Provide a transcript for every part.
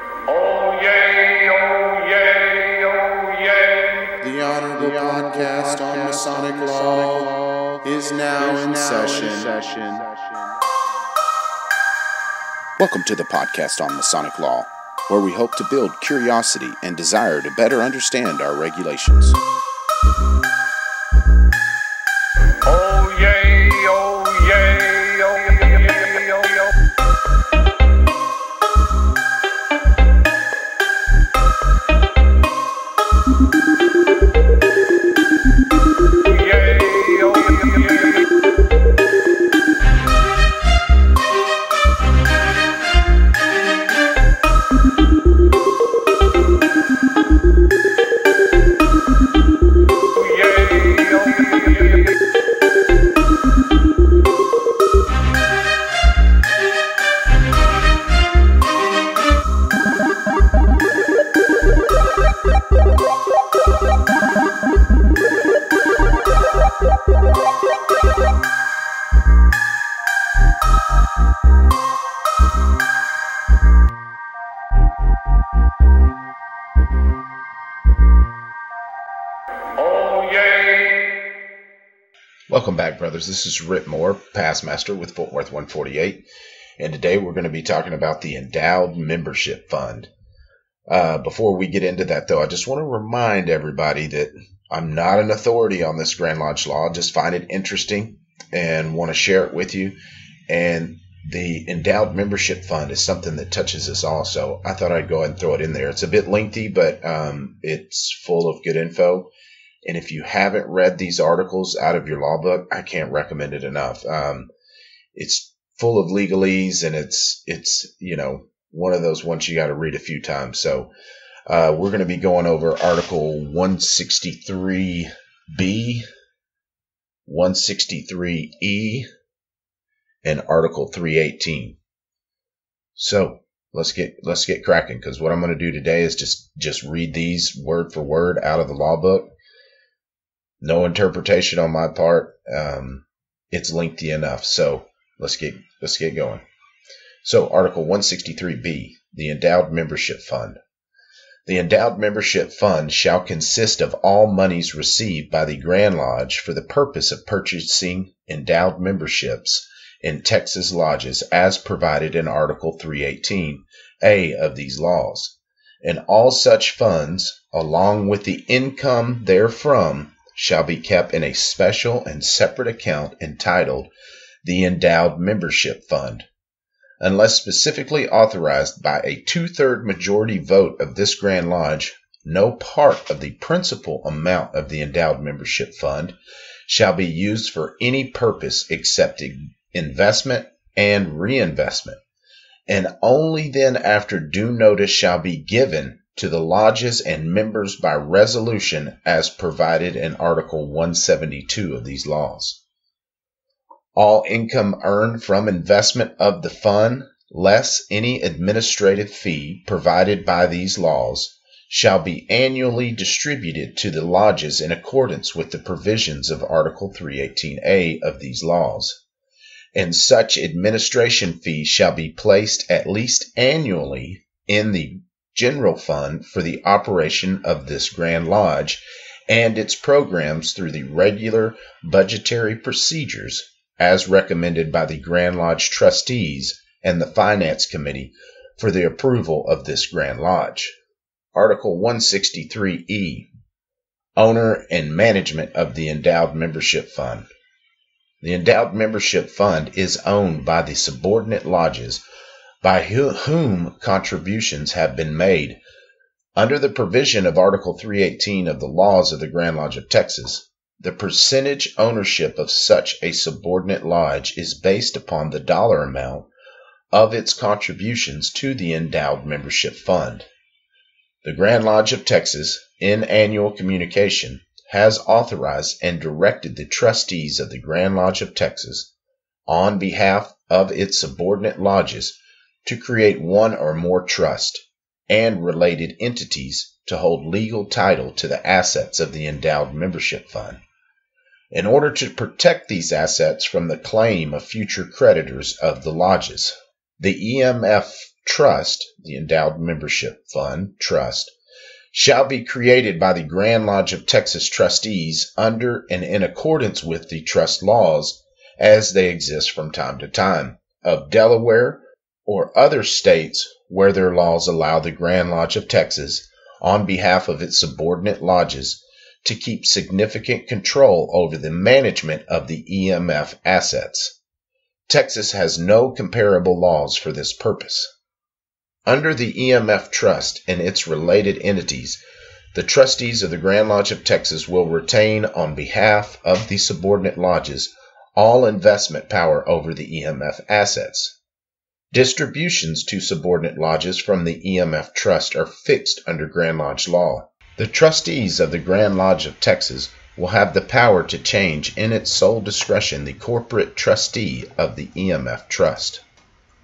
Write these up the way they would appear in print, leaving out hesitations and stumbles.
Oyez, oyez, oyez. The Honorable Podcast on Masonic Law is now in session. Welcome to the podcast on Masonic Law, where we hope to build curiosity and desire to better understand our regulations. Oyez, oyez, oyez, oyez. Welcome back, brothers. This is Rip Moore, Past Master with Fort Worth 148, and today we're going to be talking about the Endowed Membership Fund. Before we get into that, though, I just want to remind everybody that I'm not an authority on this Grand Lodge law. Just find it interesting and want to share it with you. And the Endowed Membership Fund is something that touches us all, so I thought I'd go ahead and throw it in there. It's a bit lengthy, but it's full of good info. And if you haven't read these articles out of your law book, I can't recommend it enough. It's full of legalese, and it's one of those ones you got to read a few times. So we're going to be going over Article 163B, 163E, and Article 318. So let's get cracking, because what I'm going to do today is just read these word for word out of the law book. No interpretation on my part. It's lengthy enough. So let's get going. So Article 163B, the Endowed Membership Fund. The Endowed Membership Fund shall consist of all monies received by the Grand Lodge for the purpose of purchasing endowed memberships in Texas lodges as provided in Article 318A of these laws. And all such funds, along with the income therefrom, shall be kept in a special and separate account entitled the Endowed Membership Fund, unless specifically authorized by a 2/3 majority vote of this Grand Lodge. No part of the principal amount of the Endowed Membership Fund shall be used for any purpose except investment and reinvestment, and only then after due notice shall be given to the lodges and members by resolution as provided in Article 172 of these laws. All income earned from investment of the fund, less any administrative fee provided by these laws, shall be annually distributed to the lodges in accordance with the provisions of Article 318A of these laws. And such administration fee shall be placed at least annually in the general fund for the operation of this Grand Lodge and its programs through the regular budgetary procedures as recommended by the Grand Lodge trustees and the Finance Committee for the approval of this Grand Lodge. Article 163E, Owner and Management of the Endowed Membership Fund. The Endowed Membership Fund is owned by the subordinate lodges by whom contributions have been made. Under the provision of Article 318 of the laws of the Grand Lodge of Texas, the percentage ownership of such a subordinate lodge is based upon the dollar amount of its contributions to the Endowed Membership Fund. The Grand Lodge of Texas, in annual communication, has authorized and directed the trustees of the Grand Lodge of Texas, on behalf of its subordinate lodges, to create one or more trusts and related entities to hold legal title to the assets of the Endowed Membership Fund. In order to protect these assets from the claim of future creditors of the lodges, the EMF Trust, the Endowed Membership Fund Trust, shall be created by the Grand Lodge of Texas trustees under and in accordance with the trust laws as they exist from time to time of Delaware or other states where their laws allow the Grand Lodge of Texas, on behalf of its subordinate lodges, to keep significant control over the management of the EMF assets. Texas has no comparable laws for this purpose. Under the EMF Trust and its related entities, the trustees of the Grand Lodge of Texas will retain on behalf of the subordinate lodges all investment power over the EMF assets. Distributions to subordinate lodges from the EMF Trust are fixed under Grand Lodge law. The trustees of the Grand Lodge of Texas will have the power to change in its sole discretion the corporate trustee of the EMF Trust.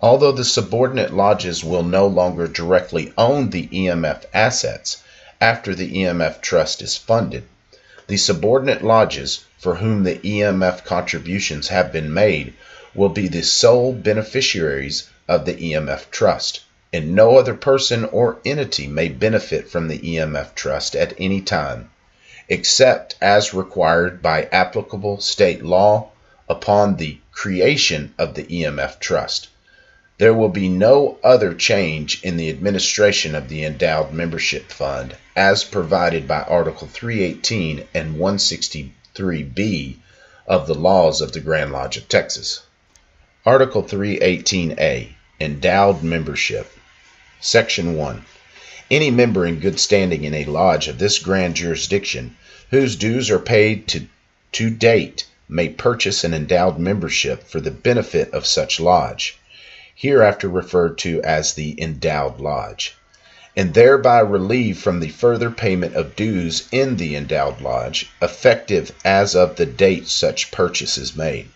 Although the subordinate lodges will no longer directly own the EMF assets after the EMF Trust is funded, the subordinate lodges for whom the EMF contributions have been made will be the sole beneficiaries of the EMF Trust, and no other person or entity may benefit from the EMF Trust at any time, except as required by applicable state law upon the creation of the EMF Trust. There will be no other change in the administration of the Endowed Membership Fund as provided by Article 318 and 163B of the laws of the Grand Lodge of Texas. Article 318A, Endowed Membership. Section 1. Any member in good standing in a lodge of this grand jurisdiction whose dues are paid to date may purchase an endowed membership for the benefit of such lodge, hereafter referred to as the Endowed Lodge, and thereby relieve from the further payment of dues in the Endowed Lodge, effective as of the date such purchase is made.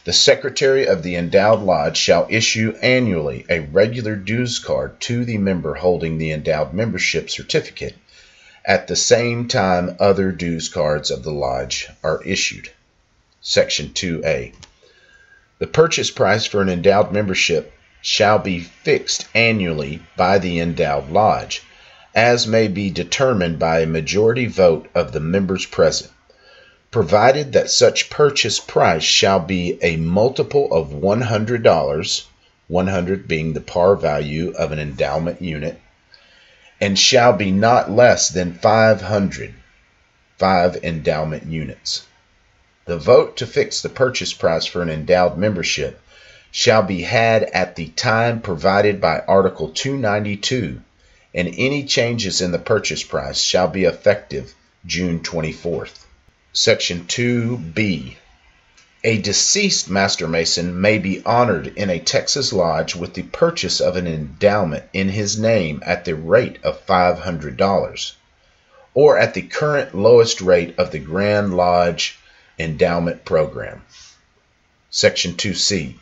The Secretary of the Endowed Lodge shall issue annually a regular dues card to the member holding the endowed membership certificate. At the same time, other dues cards of the lodge are issued. Section 2A. The purchase price for an endowed membership shall be fixed annually by the Endowed Lodge, as may be determined by a majority vote of the members present, provided that such purchase price shall be a multiple of $100, 100 being the par value of an endowment unit, and shall be not less than 500, 5 endowment units. The vote to fix the purchase price for an endowed membership shall be had at the time provided by Article 292, and any changes in the purchase price shall be effective June 24th. Section 2B. A deceased Master Mason may be honored in a Texas lodge with the purchase of an endowment in his name at the rate of $500, or at the current lowest rate of the Grand Lodge Endowment Program. Section 2C.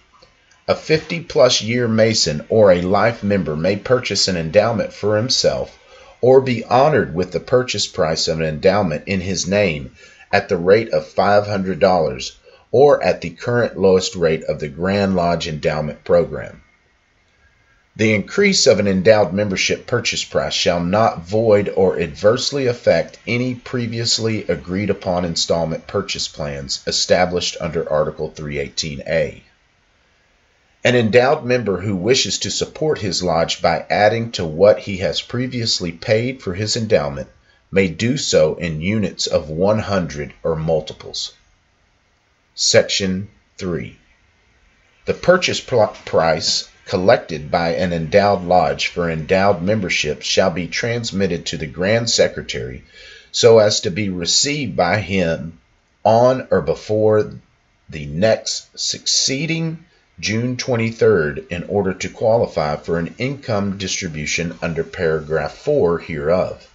A 50-plus year Mason or a life member may purchase an endowment for himself or be honored with the purchase price of an endowment in his name at the rate of $500 or at the current lowest rate of the Grand Lodge Endowment Program. The increase of an endowed membership purchase price shall not void or adversely affect any previously agreed upon installment purchase plans established under Article 318A. An endowed member who wishes to support his lodge by adding to what he has previously paid for his endowment may do so in units of 100 or multiples. Section 3. The purchase price collected by an endowed lodge for endowed membership shall be transmitted to the Grand Secretary so as to be received by him on or before the next succeeding June 23rd in order to qualify for an income distribution under paragraph 4 hereof.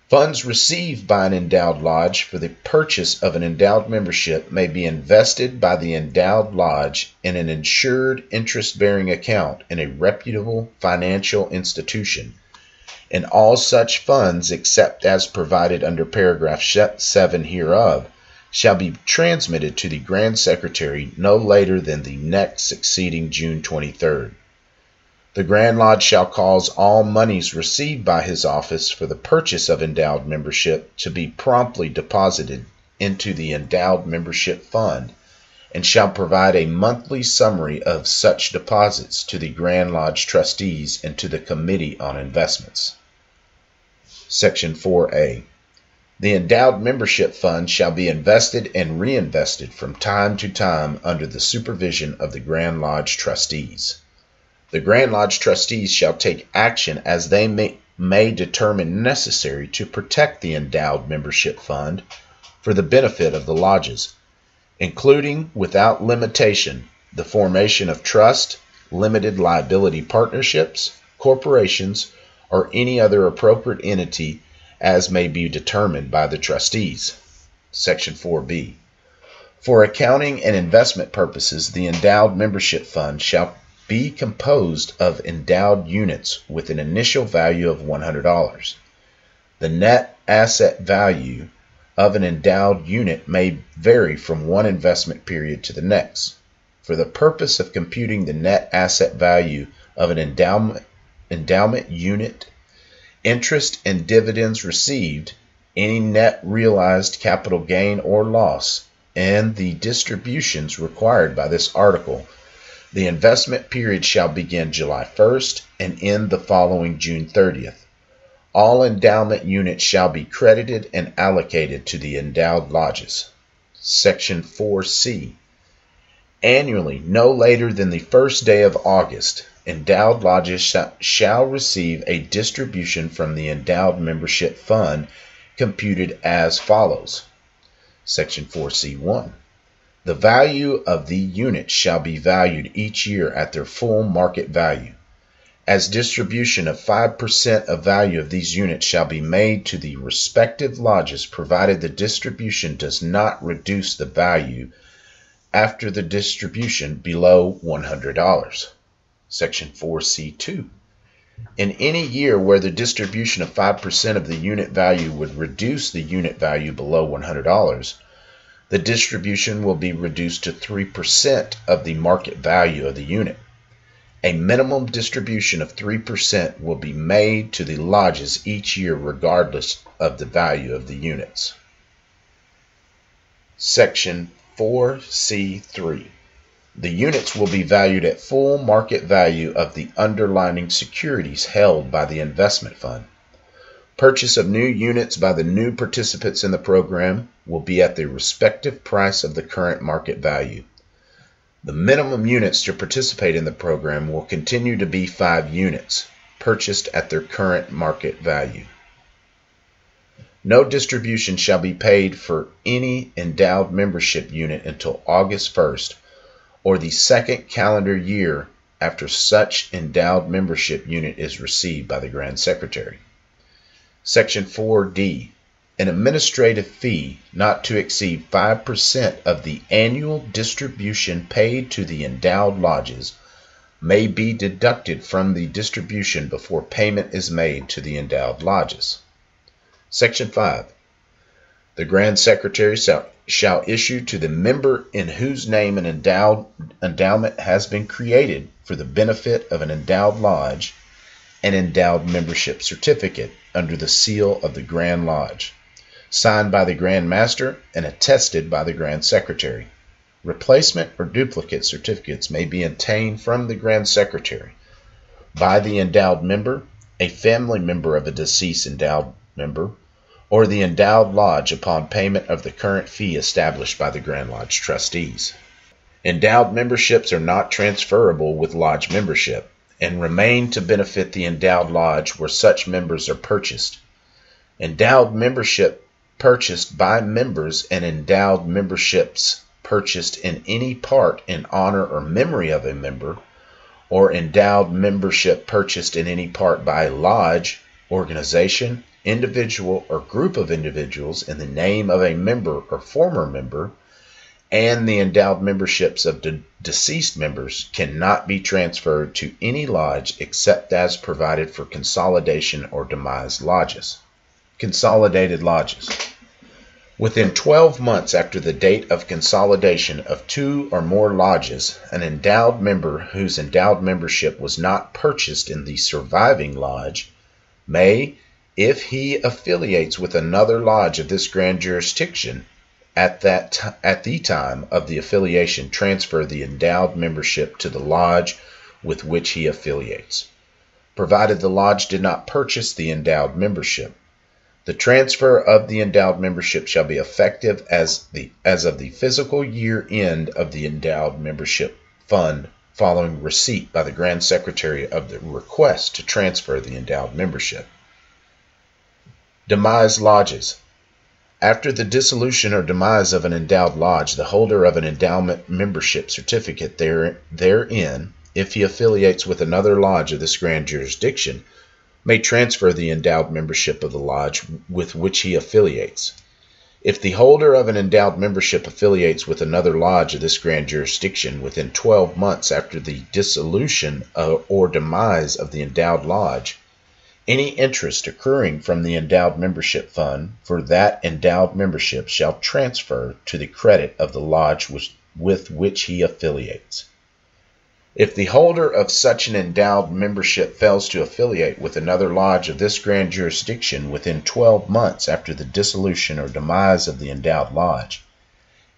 Funds received by an endowed lodge for the purchase of an endowed membership may be invested by the endowed lodge in an insured interest-bearing account in a reputable financial institution, and all such funds, except as provided under paragraph 7 hereof, shall be transmitted to the Grand Secretary no later than the next succeeding June 23rd. The Grand Lodge shall cause all monies received by his office for the purchase of endowed membership to be promptly deposited into the endowed membership fund, and shall provide a monthly summary of such deposits to the Grand Lodge trustees and to the Committee on Investments. Section 4A. The endowed membership fund shall be invested and reinvested from time to time under the supervision of the Grand Lodge trustees. The Grand Lodge trustees shall take action as they may determine necessary to protect the endowed membership fund for the benefit of the lodges, including, without limitation, the formation of trust, limited liability partnerships, corporations, or any other appropriate entity as may be determined by the trustees. Section 4B. For accounting and investment purposes, the endowed membership fund shall be composed of endowed units with an initial value of $100. The net asset value of an endowed unit may vary from one investment period to the next. For the purpose of computing the net asset value of an endowment unit, interest and dividends received, any net realized capital gain or loss, and the distributions required by this article, the investment period shall begin July 1st and end the following June 30th. All endowment units shall be credited and allocated to the endowed lodges. Section 4C. Annually, no later than the first day of August, endowed lodges shall receive a distribution from the endowed membership fund computed as follows. Section 4C1. The value of the units shall be valued each year at their full market value. As distribution of 5% of value of these units shall be made to the respective lodges, provided the distribution does not reduce the value after the distribution below $100. Section 4C2. In any year where the distribution of 5% of the unit value would reduce the unit value below $100, the distribution will be reduced to 3% of the market value of the unit. A minimum distribution of 3% will be made to the lodges each year regardless of the value of the units. Section 4C3. The units will be valued at full market value of the underlying securities held by the investment fund. Purchase of new units by the new participants in the program will be at the respective price of the current market value. The minimum units to participate in the program will continue to be 5 units, purchased at their current market value. No distribution shall be paid for any endowed membership unit until August 1st, or the second calendar year after such endowed membership unit is received by the Grand Secretary. Section 4D. An administrative fee not to exceed 5% of the annual distribution paid to the endowed lodges may be deducted from the distribution before payment is made to the endowed lodges. Section 5. The Grand Secretary shall issue to the member in whose name an endowment has been created for the benefit of an endowed lodge an endowed membership certificate under the seal of the Grand Lodge, signed by the Grand Master and attested by the Grand Secretary. Replacement or duplicate certificates may be obtained from the Grand Secretary by the endowed member, a family member of a deceased endowed member, or the endowed lodge upon payment of the current fee established by the Grand Lodge trustees. Endowed memberships are not transferable with lodge membership and remain to benefit the endowed lodge where such members are purchased. Endowed membership purchased by members and endowed memberships purchased in any part in honor or memory of a member, or endowed membership purchased in any part by a lodge, organization, individual, or group of individuals in the name of a member or former member, and the endowed memberships of deceased members cannot be transferred to any lodge except as provided for consolidation or demise lodges. Consolidated lodges. Within 12 months after the date of consolidation of 2 or more lodges, an endowed member whose endowed membership was not purchased in the surviving lodge may, if he affiliates with another lodge of this grand jurisdiction, at the time of the affiliation, transfer the endowed membership to the lodge with which he affiliates, provided the lodge did not purchase the endowed membership. The transfer of the endowed membership shall be effective as of the fiscal year end of the endowed membership fund following receipt by the Grand Secretary of the request to transfer the endowed membership. Demise lodges. After the dissolution or demise of an endowed lodge, the holder of an endowment membership certificate therein, if he affiliates with another lodge of this grand jurisdiction, may transfer the endowed membership of the lodge with which he affiliates. If the holder of an endowed membership affiliates with another lodge of this grand jurisdiction within 12 months after the dissolution or demise of the endowed lodge, any interest accruing from the endowed membership fund for that endowed membership shall transfer to the credit of the lodge with which he affiliates. If the holder of such an endowed membership fails to affiliate with another lodge of this grand jurisdiction within 12 months after the dissolution or demise of the endowed lodge,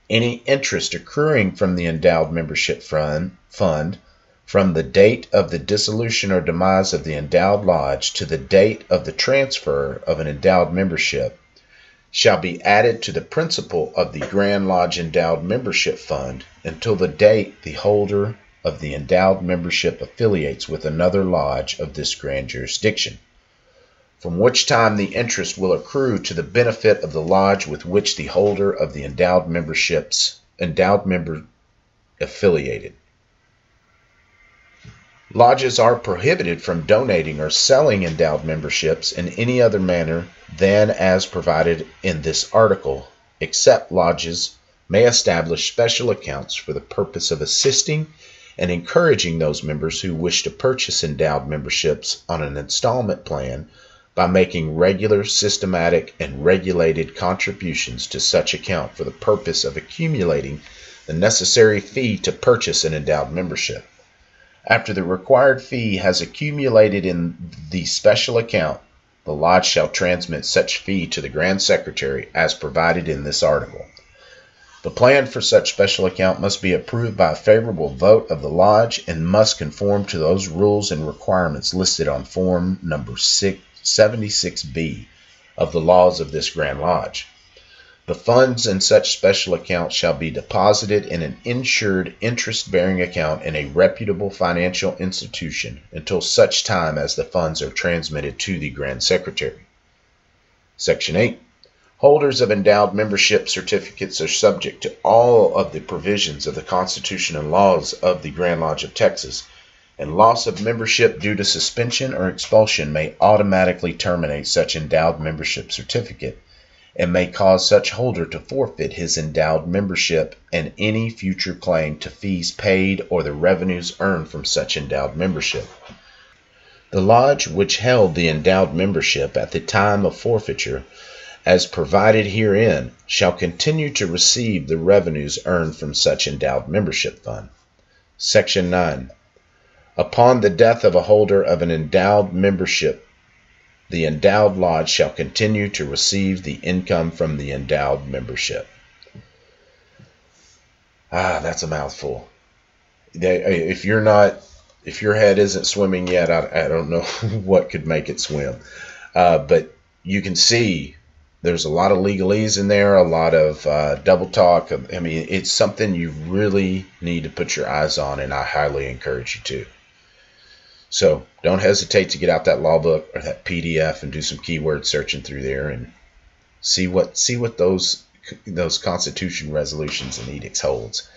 any interest accruing from the endowed membership fund from the date of the dissolution or demise of the endowed lodge to the date of the transfer of an endowed membership shall be added to the principal of the Grand Lodge Endowed Membership Fund until the date the holder of the endowed membership affiliates with another lodge of this grand jurisdiction, from which time the interest will accrue to the benefit of the lodge with which the holder of the endowed member affiliated. Lodges are prohibited from donating or selling endowed memberships in any other manner than as provided in this article, except lodges may establish special accounts for the purpose of assisting and encouraging those members who wish to purchase endowed memberships on an installment plan by making regular, systematic, and regulated contributions to such account for the purpose of accumulating the necessary fee to purchase an endowed membership. After the required fee has accumulated in the special account, the lodge shall transmit such fee to the Grand Secretary as provided in this article. The plan for such special account must be approved by a favorable vote of the lodge and must conform to those rules and requirements listed on Form Number 76B of the laws of this Grand Lodge. The funds in such special account shall be deposited in an insured interest-bearing account in a reputable financial institution until such time as the funds are transmitted to the Grand Secretary. Section 8. Holders of endowed membership certificates are subject to all of the provisions of the Constitution and laws of the Grand Lodge of Texas, and loss of membership due to suspension or expulsion may automatically terminate such endowed membership certificate and may cause such holder to forfeit his endowed membership and any future claim to fees paid or the revenues earned from such endowed membership. The lodge which held the endowed membership at the time of forfeiture, as provided herein, shall continue to receive the revenues earned from such endowed membership fund. Section 9. Upon the death of a holder of an endowed membership, the endowed lodge shall continue to receive the income from the endowed membership. That's a mouthful. If your head isn't swimming yet, I don't know what could make it swim. But you can see there's a lot of legalese in there, a lot of double talk. I mean, it's something you really need to put your eyes on, and I highly encourage you to. So don't hesitate to get out that law book or that PDF and do some keyword searching through there and see what those Constitution resolutions and edicts holds.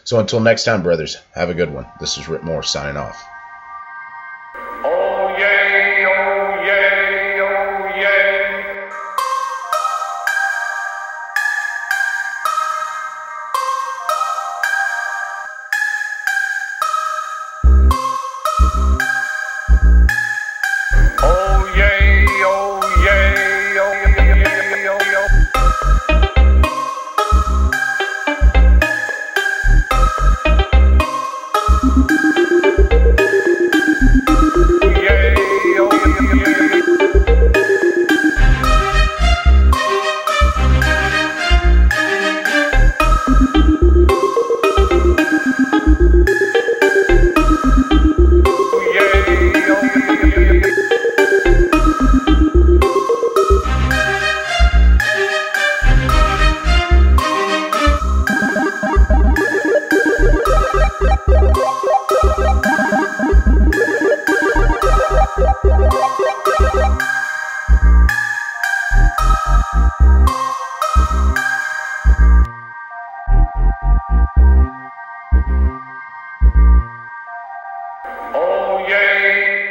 So until next time, brothers, have a good one. This is Rip Moore signing off. Oyez, oyez, oyez. Oyez, oyez, oyez, oyez. Oyez.